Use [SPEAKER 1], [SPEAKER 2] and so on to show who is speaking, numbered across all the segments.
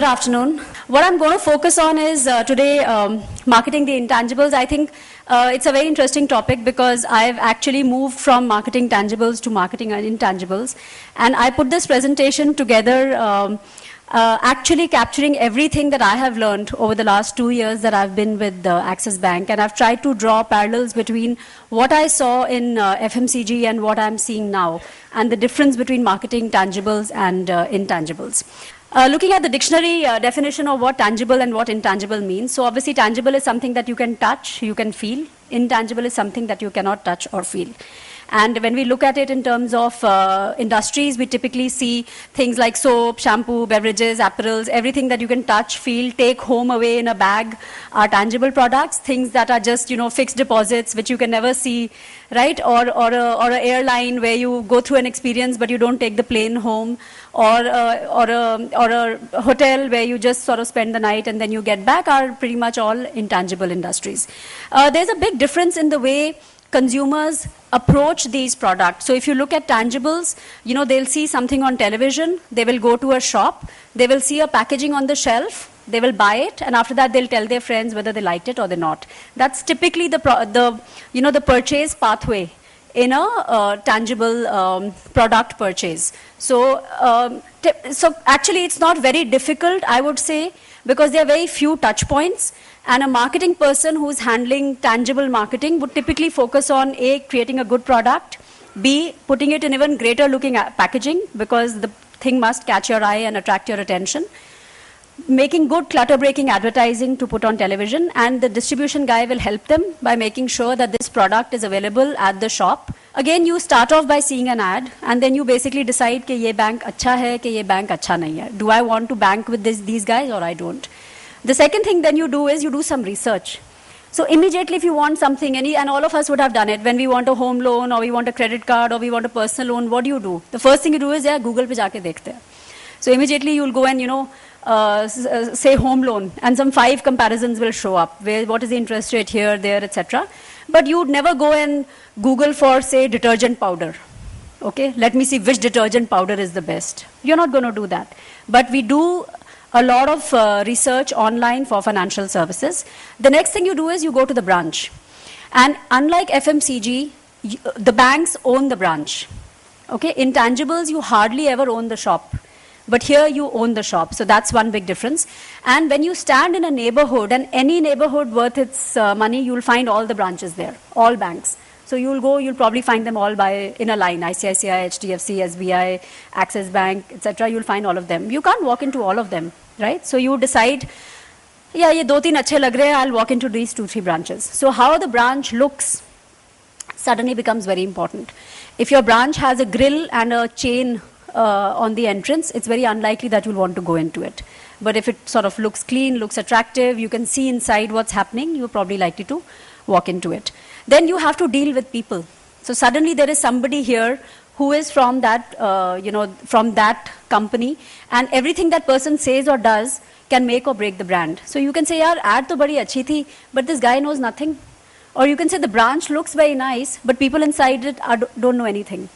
[SPEAKER 1] Good afternoon. What I'm going to focus on is today marketing the intangibles. I think it's a very interesting topic because I've actually moved from marketing tangibles to marketing intangibles. And I put this presentation together actually capturing everything that I have learned over the last 2 years that I've been with Axis Bank. And I've tried to draw parallels between what I saw in FMCG and what I'm seeing now, and the difference between marketing tangibles and intangibles. Looking at the dictionary definition of what tangible and what intangible means. So obviously tangible is something that you can touch, you can feel. Intangible is something that you cannot touch or feel. And when we look at it in terms of industries, we typically see things like soap, shampoo, beverages, apparels, everything that you can touch, feel, take home away in a bag are tangible products. Things that are just, fixed deposits, which you can never see, right? Or a airline where you go through an experience, but you don't take the plane home. Or a hotel where you just sort of spend the night and then you get back are pretty much all intangible industries. There's a big difference in the way consumers approach these products. So if you look at tangibles, they'll see something on television, they will go to a shop, they will see a packaging on the shelf, they will buy it, and after that they'll tell their friends whether they liked it or they're not. That's typically the purchase pathway in a tangible product purchase. So actually it's not very difficult, I would say, because there are very few touch points. And a marketing person who's handling tangible marketing would typically focus on A, creating a good product, B, putting it in even greater looking packaging because the thing must catch your eye and attract your attention, making good clutter-breaking advertising to put on television, and the distribution guy will help them by making sure that this product is available at the shop. Again, you start off by seeing an ad, and then you basically decide कि ये bank अच्छा है कि ये bank अच्छा नहीं है. Do I want to bank with these guys or I don't? The second thing then you do is you do some research. So immediately if you want something, and all of us would have done it, when we want a home loan or we want a credit card or we want a personal loan, what do? The first thing you do is Google पे जाके देखते हैं. So immediately you'll go and say home loan, and some 5 comparisons will show up. What is the interest rate here, there, etc. But you would never go and Google for, say, detergent powder. Okay, let me see which detergent powder is the best. You're not going to do that. But we do a lot of research online for financial services. The next thing you do is you go to the branch. And unlike FMCG, the banks own the branch. Okay, intangibles, you hardly ever own the shop. But here you own the shop. So that's one big difference. And when you stand in a neighborhood, and any neighborhood worth its money, you'll find all the branches there, all banks. So you'll probably find them all in a line, ICICI, HDFC, SBI, Axis Bank, etc. You'll find all of them. You can't walk into all of them, right? So you decide, ye 2-3 अच्छे लग रहे हैं, I'll walk into these 2-3 branches. So how the branch looks suddenly becomes very important. If your branch has a grill and a chain on the entrance, it's very unlikely that you'll want to go into it. But if it sort of looks clean, looks attractive, you can see inside what's happening, you're probably likely to walk into it. Then you have to deal with people. So suddenly there is somebody here who is from that, from that company, and everything that person says or does can make or break the brand. So you can say, yaar, ad to badi achhi thi, but this guy knows nothing. Or you can say the branch looks very nice, but people inside it don't know anything.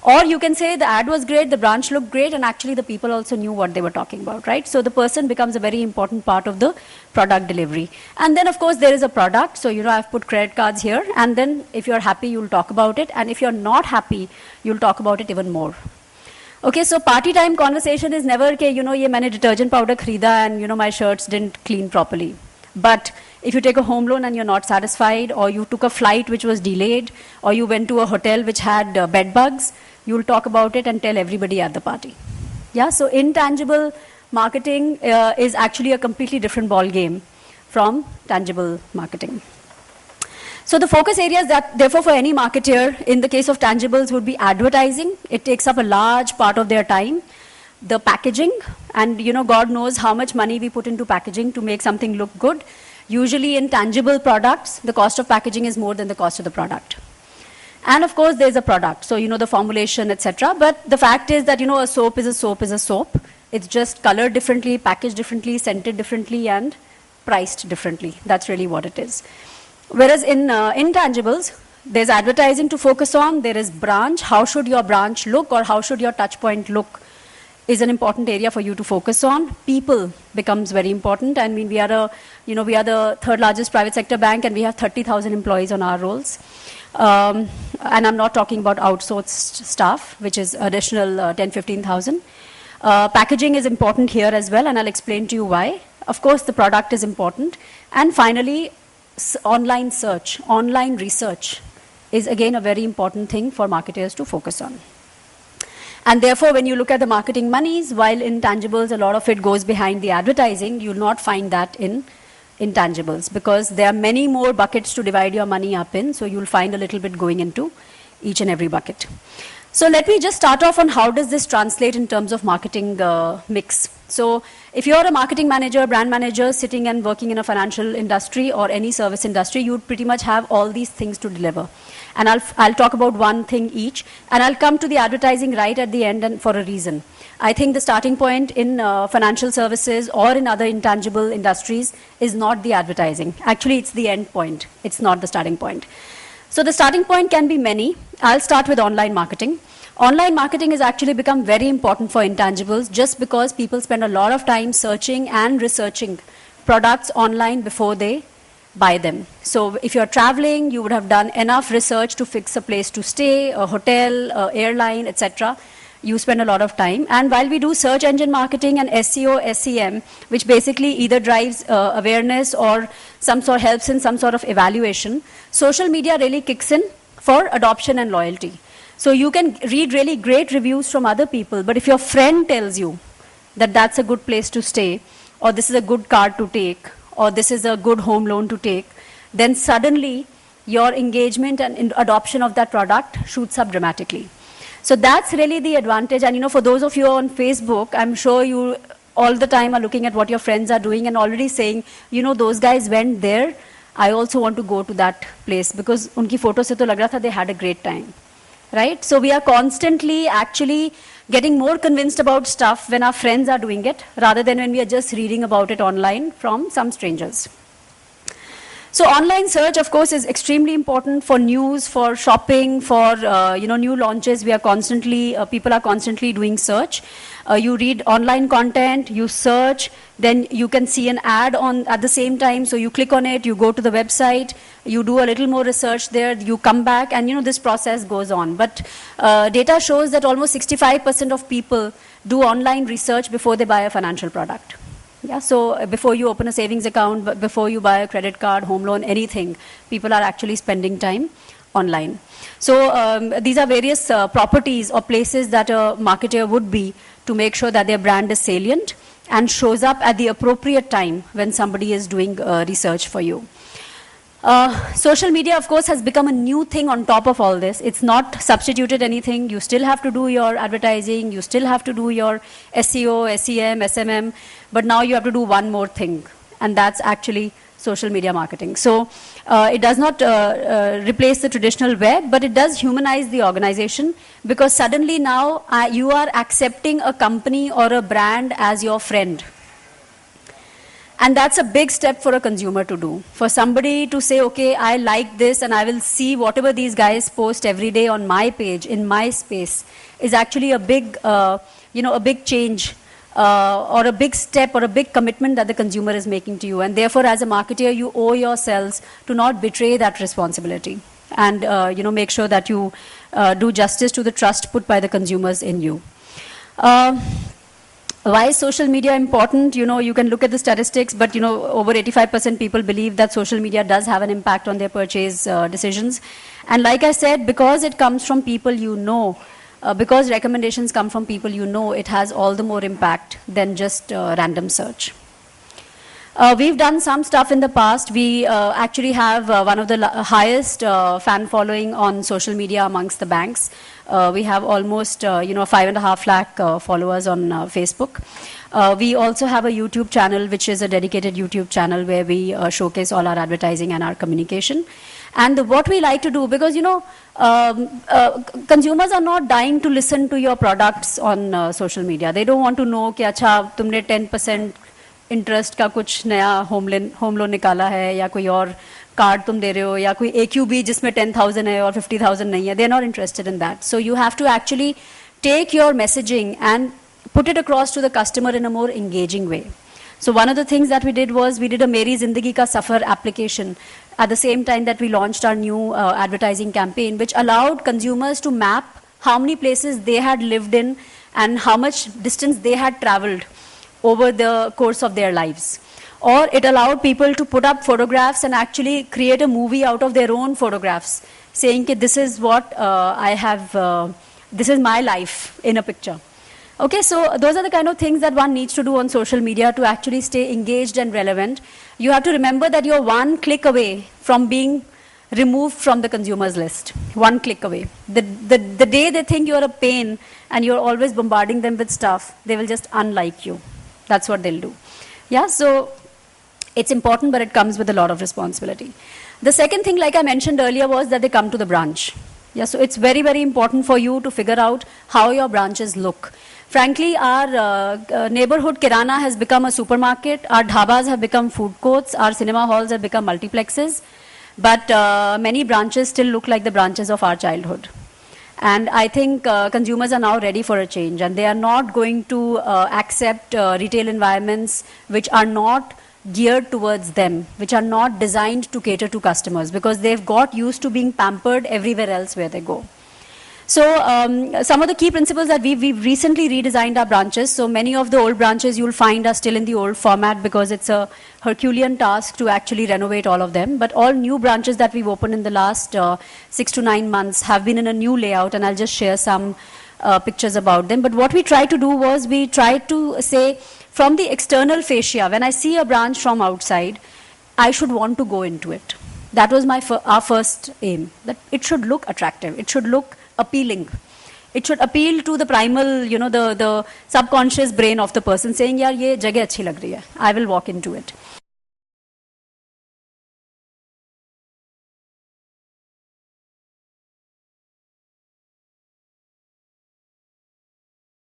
[SPEAKER 1] Or you can say the ad was great, the branch looked great, and actually the people also knew what they were talking about, right? So the person becomes a very important part of the product delivery. And then, of course, there is a product. So, I've put credit cards here. And then if you're happy, you'll talk about it. And if you're not happy, you'll talk about it even more. Okay, so party time conversation is never, ye maine detergent powder kharida and, my shirts didn't clean properly. But if you take a home loan and you're not satisfied, or you took a flight which was delayed, or you went to a hotel which had bed bugs, you'll talk about it and tell everybody at the party. Yeah, so intangible marketing is actually a completely different ball game from tangible marketing. So the focus areas that, therefore, for any marketer, in the case of tangibles, would be advertising. It takes up a large part of their time. The packaging, and God knows how much money we put into packaging to make something look good. Usually in tangible products, the cost of packaging is more than the cost of the product. And of course, there's a product. So, the formulation, etc. But the fact is that, a soap is a soap is a soap. It's just colored differently, packaged differently, scented differently, and priced differently. That's really what it is. Whereas in intangibles, there's advertising to focus on. There is branch. How should your branch look, or how should your touch point look is an important area for you to focus on. People becomes very important. I mean, we are the third largest private sector bank, and we have 30,000 employees on our rolls. And I'm not talking about outsourced staff, which is additional 10, 15,000. Packaging is important here as well, and I'll explain to you why. Of course, the product is important. And finally, online search, online research is again a very important thing for marketers to focus on. And therefore, when you look at the marketing monies, while intangibles, a lot of it goes behind the advertising, you'll not find that in intangibles, because there are many more buckets to divide your money up in, so you'll find a little bit going into each and every bucket. So let me just start off on how does this translate in terms of marketing mix. So if you're a marketing manager, brand manager, sitting and working in a financial industry or any service industry, you'd pretty much have all these things to deliver. And I'll talk about one thing each, and I'll come to the advertising right at the end, and for a reason. I think the starting point in financial services or in other intangible industries is not the advertising. Actually, it's the end point. It's not the starting point. So the starting point can be many. I'll start with online marketing. Online marketing has actually become very important for intangibles just because people spend a lot of time searching and researching products online before they buy them. So if you're traveling, you would have done enough research to fix a place to stay, a hotel, a airline, etc. You spend a lot of time. And while we do search engine marketing and SEO, SEM, which basically either drives awareness or helps in some sort of evaluation, social media really kicks in for adoption and loyalty. So you can read really great reviews from other people, but if your friend tells you that that's a good place to stay, or this is a good car to take, or this is a good home loan to take, then suddenly your engagement and adoption of that product shoots up dramatically. So that's really the advantage. And for those of you on Facebook, I'm sure you all the time are looking at what your friends are doing and already saying, those guys went there, I also want to go to that place, because unki photo se to lag raha tha they had a great time. Right? So we are constantly actually getting more convinced about stuff when our friends are doing it, rather than when we are just reading about it online from some strangers. So online search, of course, is extremely important for news, for shopping, for new launches. We are constantly, people are constantly doing search. You read online content, you search, then you can see an ad on at the same time. So you click on it, you go to the website, you do a little more research there, you come back, and this process goes on. But data shows that almost 65% of people do online research before they buy a financial product. Yeah, so before you open a savings account, before you buy a credit card, home loan, anything, people are actually spending time online. So these are various properties or places that a marketer would be to make sure that their brand is salient and shows up at the appropriate time when somebody is doing research for you. Social media, of course, has become a new thing on top of all this. It's not substituted anything. You still have to do your advertising. You still have to do your SEO, SEM, SMM. But now you have to do one more thing, and that's actually social media marketing. So it does not replace the traditional web, but it does humanize the organization, because suddenly now you are accepting a company or a brand as your friend. And that's a big step for a consumer to do. For somebody to say, okay, I like this and I will see whatever these guys post every day on my page, in my space, is actually a big, a big change or a big step or a big commitment that the consumer is making to you. And therefore, as a marketer, you owe yourselves to not betray that responsibility and, make sure that you do justice to the trust put by the consumers in you. Why is social media important? You can look at the statistics, but over 85% people believe that social media does have an impact on their purchase decisions. And like I said, because it comes from people because recommendations come from people it has all the more impact than just random search. We've done some stuff in the past. We actually have one of the highest fan following on social media amongst the banks. We have almost 5.5 lakh followers on Facebook. We also have a YouTube channel, which is a dedicated YouTube channel where we showcase all our advertising and our communication. And what we like to do, because consumers are not dying to listen to your products on social media. They don't want to know कि अच्छा तुमने 10% interest का कुछ नया home loan निकाला है, या कोई और कार्ड तुम दे रहे हो, या कोई AQB जिसमें 10,000 है और 50,000 नहीं है. They are not interested in that. So you have to actually take your messaging and put it across to the customer in a more engaging way. So one of the things that we did was we did a Meri Zindagi Ka Safar application at the same time that we launched our new advertising campaign, which allowed consumers to map how many places they had lived in and how much distance they had traveled over the course of their lives. Or it allowed people to put up photographs and actually create a movie out of their own photographs, saying that this is what this is my life in a picture. Okay, so those are the kind of things that one needs to do on social media to actually stay engaged and relevant. You have to remember that you're one click away from being removed from the consumer's list. One click away. The day they think you're a pain and you're always bombarding them with stuff, they will just unlike you. That's what they'll do. Yeah, so it's important, but it comes with a lot of responsibility. The second thing, like I mentioned earlier, was that they come to the branch. Yeah, so it's very, very important for you to figure out how your branches look. Frankly, our neighborhood kirana has become a supermarket, our dhabas have become food courts, our cinema halls have become multiplexes, but many branches still look like the branches of our childhood. And I think consumers are now ready for a change, and they are not going to accept retail environments which are not geared towards them, which are not designed to cater to customers, because they've got used to being pampered everywhere else where they go. So some of the key principles that we've recently redesigned our branches. So many of the old branches you'll find are still in the old format because it's a Herculean task to actually renovate all of them. But all new branches that we've opened in the last 6 to 9 months have been in a new layout, and I'll just share some pictures about them. But what we tried to do was we tried to say, from the external fascia, when I see a branch from outside, I should want to go into it. That was our first aim, that it should look attractive. It should look appealing. It should appeal to the primal, the subconscious brain of the person saying, yaar, ye jagah achhi lag rahi hai. I will walk into it.